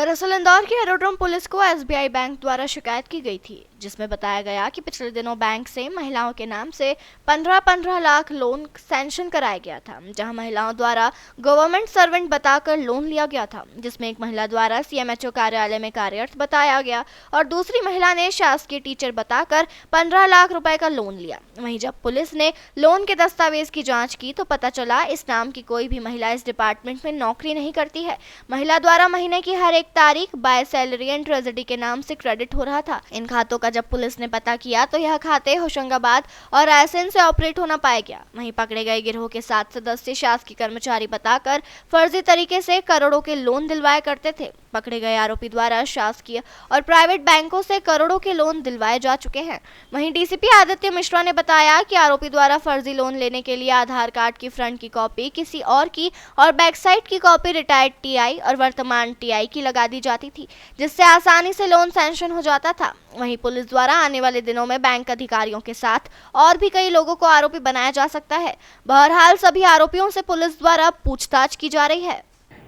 दरअसल इंदौर की aerodrome police को एसबीआई बैंक द्वारा शिकायत की गई थी, जिसमें बताया गया कि पिछले दिनों बैंक से महिलाओं के नाम से 15-15 लाख लोन सैंक्शन कराया गया था, जहां महिलाओं द्वारा गवर्नमेंट सर्वेंट बताकर लोन लिया गया था, जिसमें एक महिला द्वारा सीएमएचओ कार्यालय में कार्यरत बताया गया और दूसरी महिला ने शासकीय टीचर बताकर 15 लाख रुपए का लोन लिया। वहीं जब पुलिस ने लोन के दस्तावेज की जाँच की तो पता चला इस नाम की कोई भी महिला इस डिपार्टमेंट में नौकरी नहीं करती है। महिला द्वारा महीने की हर एक तारीख बाय सैलरी एंड ट्रेजेडी के नाम से क्रेडिट हो रहा था। इन खातों का जब पुलिस ने पता किया तो यह खाते होशंगाबाद और रायसेन से ऑपरेट होना पाया गया। वहीं पकड़े गए गिरोह के 7 सदस्य शासकीय कर्मचारी बताकर फर्जी तरीके से करोड़ों के लोन दिलवाया करते थे। पकड़े गए आरोपी द्वारा शासकीय और प्राइवेट बैंकों से करोड़ों के लोन दिलवाए जा चुके हैं। वहीं डीसीपी आदित्य मिश्रा ने बताया कि आरोपी द्वारा फर्जी लोन लेने के लिए आधार कार्ड की फ्रंट की कॉपी किसी और की और बैक साइड की कॉपी रिटायर्ड टीआई और वर्तमान टीआई की लगा दी जाती थी, जिससे आसानी से लोन सैंक्शन हो जाता था। वहीं पुलिस द्वारा आने वाले दिनों में बैंक अधिकारियों के साथ और भी कई लोगों को आरोपी बनाया जा सकता है। बहरहाल सभी आरोपियों से पुलिस द्वारा पूछताछ की जा रही है।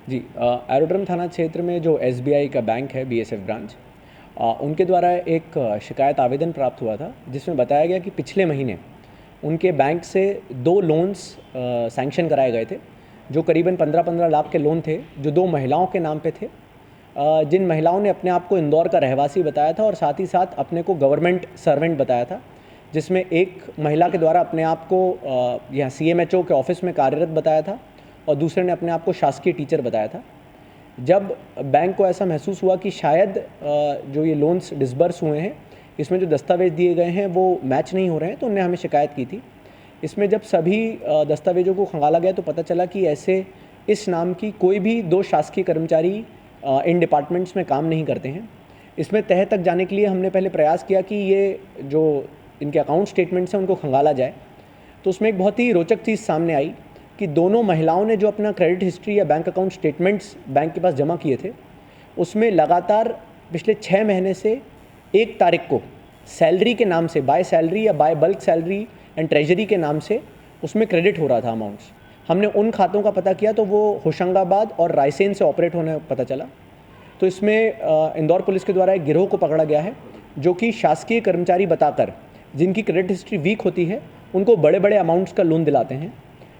जी, एरोड्रम थाना क्षेत्र में जो एसबीआई का बैंक है, बीएसएफ ब्रांच, उनके द्वारा एक शिकायत आवेदन प्राप्त हुआ था, जिसमें बताया गया कि पिछले महीने उनके बैंक से 2 लोन्स सैंक्शन कराए गए थे, जो करीबन 15-15 लाख के लोन थे, जो 2 महिलाओं के नाम पे थे, जिन महिलाओं ने अपने आप को इंदौर का रहवासी बताया था और साथ ही साथ अपने को गवर्नमेंट सर्वेंट बताया था, जिसमें एक महिला के द्वारा अपने आप को यहाँ सीएमएचओ के ऑफिस में कार्यरत बताया था और दूसरे ने अपने आप को शासकीय टीचर बताया था। जब बैंक को ऐसा महसूस हुआ कि शायद जो ये लोन्स डिसबर्स हुए हैं, इसमें जो दस्तावेज दिए गए हैं वो मैच नहीं हो रहे हैं, तो उन्होंने हमें शिकायत की थी। इसमें जब सभी दस्तावेजों को खंगाला गया तो पता चला कि ऐसे इस नाम की कोई भी 2 शासकीय कर्मचारी इन डिपार्टमेंट्स में काम नहीं करते हैं। इसमें तह तक जाने के लिए हमने पहले प्रयास किया कि ये जो इनके अकाउंट स्टेटमेंट्स हैं उनको खंगाला जाए, तो उसमें एक बहुत ही रोचक चीज़ सामने आई कि दोनों महिलाओं ने जो अपना क्रेडिट हिस्ट्री या बैंक अकाउंट स्टेटमेंट्स बैंक के पास जमा किए थे, उसमें लगातार पिछले 6 महीने से 1 तारीख को सैलरी के नाम से, बाय सैलरी या by bulk salary and treasury के नाम से उसमें क्रेडिट हो रहा था अमाउंट्स। हमने उन खातों का पता किया तो वो होशंगाबाद और रायसेन से ऑपरेट होने पता चला। तो इसमें इंदौर पुलिस के द्वारा एक गिरोह को पकड़ा गया है, जो कि शासकीय कर्मचारी बताकर जिनकी क्रेडिट हिस्ट्री वीक होती है उनको बड़े बड़े अमाउंट्स का लोन दिलाते हैं।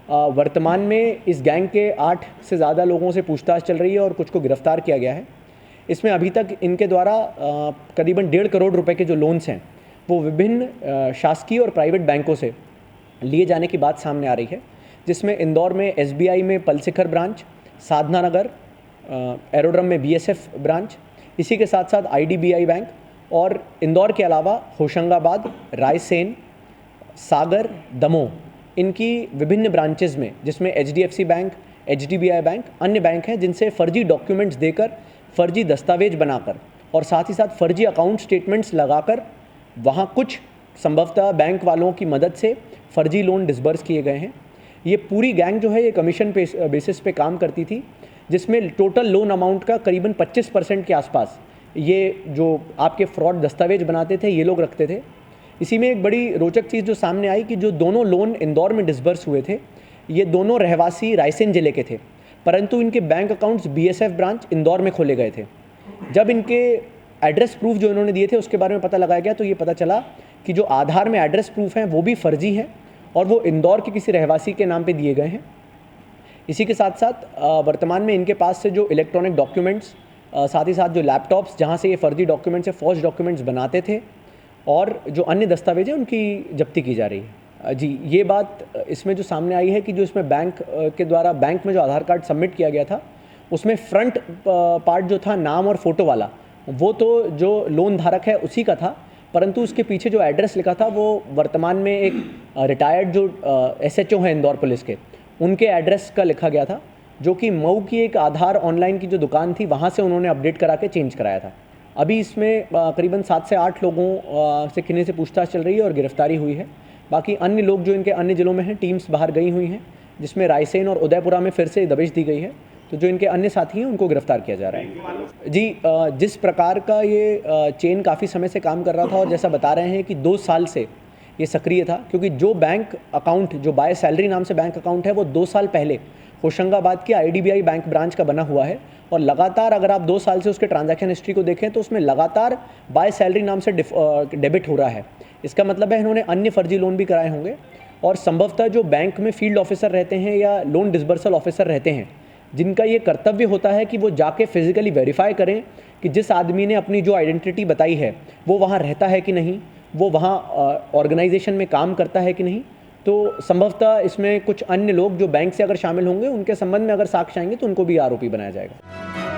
वर्तमान में इस गैंग के 8 से ज़्यादा लोगों से पूछताछ चल रही है और कुछ को गिरफ्तार किया गया है। इसमें अभी तक इनके द्वारा करीबन 1.5 करोड़ रुपए के जो लोन्स हैं वो विभिन्न शासकीय और प्राइवेट बैंकों से लिए जाने की बात सामने आ रही है, जिसमें इंदौर में एसबीआई में पलसिखर ब्रांच, साधना नगर एरोड्रम में बीएसएफ ब्रांच, इसी के साथ साथ आईडीबीआई बैंक और इंदौर के अलावा होशंगाबाद, रायसेन, सागर, दमोह, इनकी विभिन्न ब्रांचेज़ में, जिसमें एचडीएफसी बैंक, एचडीबीआई बैंक, अन्य बैंक हैं, जिनसे फर्जी डॉक्यूमेंट्स देकर, फर्जी दस्तावेज बनाकर और साथ ही साथ फर्जी अकाउंट स्टेटमेंट्स लगाकर वहाँ कुछ संभवतः बैंक वालों की मदद से फर्जी लोन डिसबर्स किए गए हैं। ये पूरी गैंग जो है ये कमीशन बेसिस पे काम करती थी, जिसमें टोटल लोन अमाउंट का करीबन 25% के आसपास ये जो आपके फ्रॉड दस्तावेज बनाते थे ये लोग रखते थे। इसी में एक बड़ी रोचक चीज़ जो सामने आई कि जो दोनों लोन इंदौर में डिसबर्स हुए थे, ये दोनों रहवासी रायसेन ज़िले के थे, परंतु इनके bank accounts BSF branch Indore में खोले गए थे। जब इनके एड्रेस प्रूफ जो इन्होंने दिए थे उसके बारे में पता लगाया गया तो ये पता चला कि जो आधार में एड्रेस प्रूफ हैं वो भी फर्जी हैं और वो इंदौर के किसी रहवासी के नाम पे दिए गए हैं। इसी के साथ साथ वर्तमान में इनके पास से जो इलेक्ट्रॉनिक डॉक्यूमेंट्स, साथ ही साथ जो लैपटॉप्स जहाँ से ये फर्जी डॉक्यूमेंट्स या फॉल्स डॉक्यूमेंट्स बनाते थे और जो अन्य दस्तावेज हैं उनकी जब्ती की जा रही है। जी, ये बात इसमें जो सामने आई है कि जो इसमें बैंक के द्वारा बैंक में जो आधार कार्ड सबमिट किया गया था उसमें फ्रंट पार्ट जो था नाम और फ़ोटो वाला, वो तो जो लोन धारक है उसी का था, परंतु उसके पीछे जो एड्रेस लिखा था वो वर्तमान में एक रिटायर्ड जो एसएचओ हैं इंदौर पुलिस के, उनके एड्रेस का लिखा गया था, जो कि मऊ की एक आधार ऑनलाइन की जो दुकान थी वहाँ से उन्होंने अपडेट करा के चेंज कराया था। अभी इसमें करीबन 7 से 8 लोगों से किन्हीं से पूछताछ चल रही है और गिरफ्तारी हुई है। बाकी अन्य लोग जो इनके अन्य ज़िलों में हैं, टीम्स बाहर गई हुई हैं, जिसमें रायसेन और उदयपुरा में फिर से दबिश दी गई है, तो जो इनके अन्य साथी हैं उनको गिरफ्तार किया जा रहा है। जी, जिस प्रकार का ये चेन काफ़ी समय से काम कर रहा था और जैसा बता रहे हैं कि 2 साल से ये सक्रिय था, क्योंकि जो बैंक अकाउंट जो बाय सैलरी नाम से बैंक अकाउंट है वो 2 साल पहले होशंगाबाद की IDBI बैंक ब्रांच का बना हुआ है और लगातार अगर आप 2 साल से उसके ट्रांजैक्शन हिस्ट्री को देखें तो उसमें लगातार बाय सैलरी नाम से डेबिट हो रहा है। इसका मतलब है इन्होंने अन्य फर्जी लोन भी कराए होंगे और संभवतः जो बैंक में फील्ड ऑफिसर रहते हैं या लोन डिसबर्सल ऑफिसर रहते हैं, जिनका ये कर्तव्य होता है कि वो जाके फिजिकली वेरीफाई करें कि जिस आदमी ने अपनी जो आइडेंटिटी बताई है वो वहाँ रहता है कि नहीं, वो वहाँ ऑर्गेनाइजेशन में काम करता है कि नहीं, तो संभवतः इसमें कुछ अन्य लोग जो बैंक से अगर शामिल होंगे उनके संबंध में अगर साक्ष्य आएंगे तो उनको भी आरोपी बनाया जाएगा।